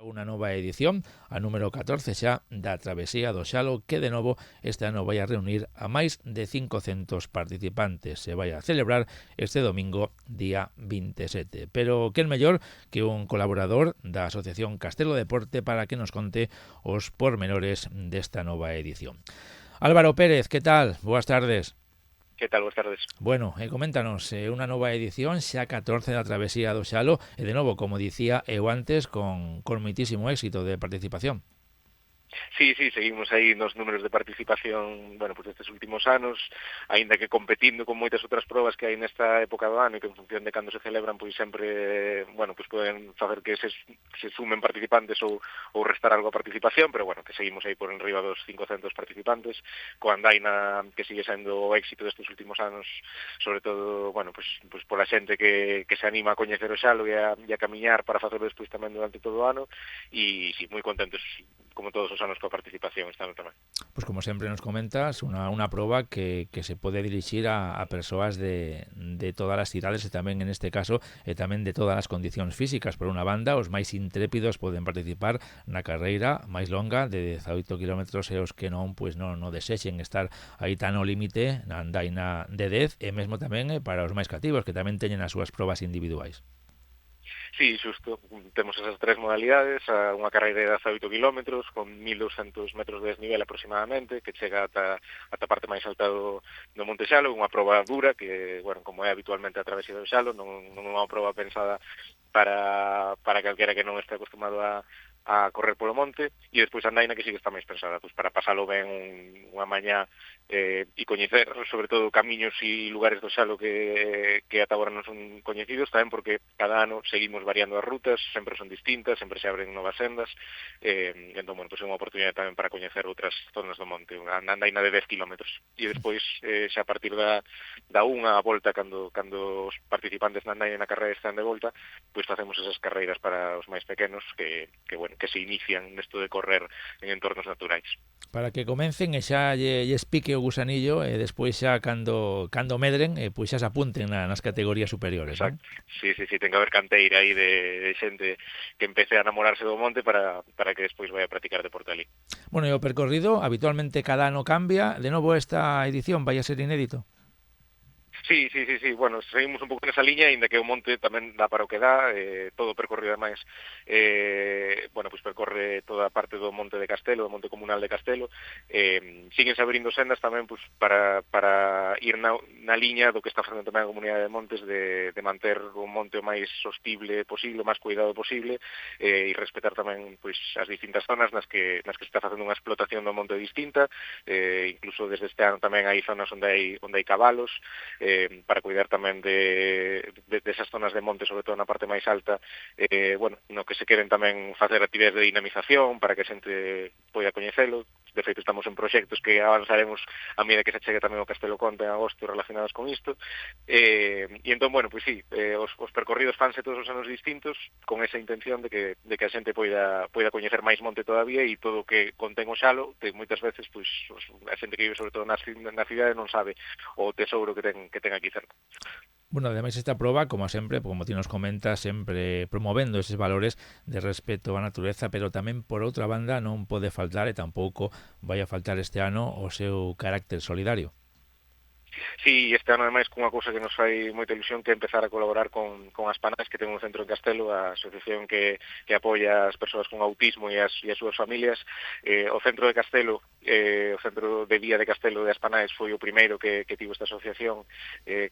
Unha nova edición, a número 14 xa da Travesía do Xalo, que de novo este ano vai a reunir a máis de 500 participantes. Se vai a celebrar este domingo, día 27. Pero quen mellor que un colaborador da Asociación Castelo Deporte para que nos conte os pormenores desta nova edición. Álvaro Pérez, que tal? Boas tardes. Que tal? Boas tardes. Bueno, coméntanos, unha nova edición, xa 14 da Travesía do Xalo, e de novo, como dicía eu antes, con moitísimo éxito de participación. Sí, seguimos aí nos números de participación, pues estes últimos anos, aínda que competindo con moitas outras probas que hai nesta época do ano e que en función de cando se celebran, pois sempre, pues poden facer que se sumen participantes ou restar algo a participación, pero que seguimos aí por enriba dos 500 participantes, coa andaina que sigue sendo o éxito destes últimos anos, sobre todo, pues pola xente que se anima a coñecer o Xalo e a camiñar para facelo despois tamén durante todo o ano, e sí, moi contentos, como todos os anos, coa participación este ano tamén. Pues como sempre nos comentas, unha proba que se pode dirixir a persoas de todas as idades e tamén en este caso e tamén de todas as condicións físicas. Por unha banda, os máis intrépidos poden participar na carreira máis longa de 18 km e os que non, pois non desexen estar aí tan ao límite na andaina de 10 e mesmo tamén para os máis cativos que tamén teñen as súas probas individuais. Sí, xusto, temos esas tres modalidades, unha carreira de 18 km con 1.200 metros de desnivel aproximadamente, que chega ata a parte máis alta do Monte Xalo, unha proba dura que, como é habitualmente a Travesía do Xalo, non é unha proba pensada para calquera que non este acostumado a correr polo monte, e despois a andaina que sí que está máis pensada para pasalo ben unha mañá e coñecer, sobre todo, camiños e lugares do Xalo que ata agora non son coñecidos, tamén porque cada ano seguimos variando as rutas, sempre son distintas, sempre se abren novas sendas, entón, pues é unha oportunidade tamén para coñecer outras zonas do monte, unha andaina de 10 km. E despois, xa a partir da unha volta, cando os participantes na andaina na carreira están de volta, pues facemos esas carreiras para os máis pequenos que se inician nesto de correr en entornos naturais. Para que comecen e xa lles pique o gusanillo e despois xa cando medren, pois xa se apunten nas categorías superiores. Exacto. Non? Sí, ten que haber canteira aí de xente que empece a enamorarse do monte para que despois vai a practicar deporte ali. Bueno, e o percorrido habitualmente cada ano cambia, de novo esta edición vai a ser inédito. Sí, seguimos un pouco nesa liña, ainda que o monte tamén dá para o que dá, todo o percorrido ademais, pues percorre toda a parte do monte de Castelo, do monte comunal de Castelo, siguen abrindo sendas tamén pues, para ir na liña do que está facendo tamén a Comunidade de Montes de manter o monte o máis sostible posible, o máis cuidado posible, e respetar tamén pues, as distintas zonas nas que se está facendo unha explotación do monte distinta, incluso desde este ano tamén hai zonas onde hai cabalos, para cuidar tamén de esas zonas de monte, sobre todo na parte máis alta, no que se queren tamén facer actividades de dinamización para que a xente poida coñecelo. De feito, estamos en proxectos que avanzaremos a medida que se chegue tamén o Castelo Conte en agosto relacionados con isto. E entón, pues sí, os percorridos fanse todos os anos distintos con esa intención de que a xente poida coñecer máis monte todavía e todo o que contén o Xalo, que moitas veces pues, a xente que vive sobre todo na cidade non sabe o tesouro que ten aquí cerca. Bueno, ademais esta proba, como sempre, como ti nos comentas, sempre promovendo eses valores de respeto á natureza, pero tamén, por outra banda, non pode faltar, e tampouco vai a faltar este ano, o seu carácter solidario. Sí, este ano ademais cunha cousa que nos fai moita ilusión, que é empezar a colaborar con Aspanais, que ten un centro en Castelo, a asociación que apoia as persoas con autismo e as súas familias. O centro de Castelo, o centro de día de Castelo de Aspanais foi o primeiro que tivo esta asociación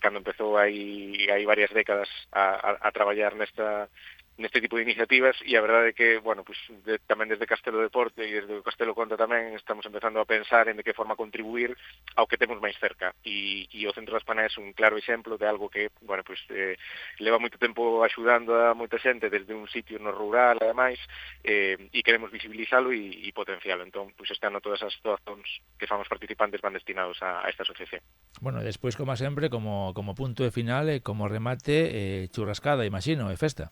cando empezou hai varias décadas a traballar neste tipo de iniciativas, e a verdade é que, tamén desde Castelo Deporte e desde o Castelo Conta tamén estamos empezando a pensar en de que forma contribuir ao que temos máis cerca, e o Centro das Panais é un claro exemplo de algo que, leva moito tempo axudando a moita xente desde un sitio no rural, ademais, e queremos visibilizalo e potencialo. Entón, este ano todas as doazóns que fan os participantes van destinados a esta asociación. Bueno, despois, como sempre, como punto de final e como remate, churrascada, imagino, e festa.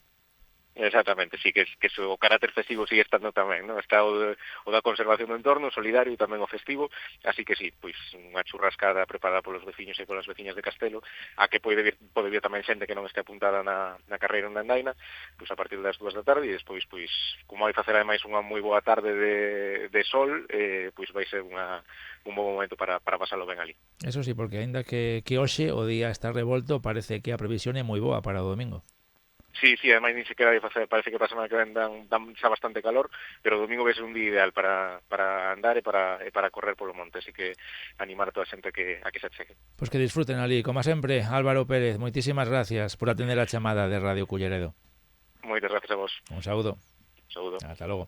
Exactamente, sí, que o carácter festivo sigue estando tamén, non? Está o da conservación do entorno, o solidario e tamén o festivo, así que sí, pois unha churrascada preparada polos veciños e polas veciñas de Castelo, a que pode vir tamén xente que non este apuntada na carreira na andaina, pois a partir das 2 da tarde, e despois, pois, como vai facer ademais unha moi boa tarde de sol, pois vai ser un bo momento para pasalo ben ali. Eso sí, porque aínda que hoxe o día está revolto, parece que a previsión é moi boa para o domingo. Sí, ademais ni sequera vai facer, parece que para a semana que ven dan xa bastante calor, pero o domingo vai ser un día ideal para andar e para correr polo monte, así que animar a toda a xente a que se achegue. Pois que disfruten ali, como sempre, Álvaro Pérez, moitísimas gracias por atender a chamada de Radio Culleredo. Moitas gracias a vos. Un saúdo. Saúdo. Hasta logo.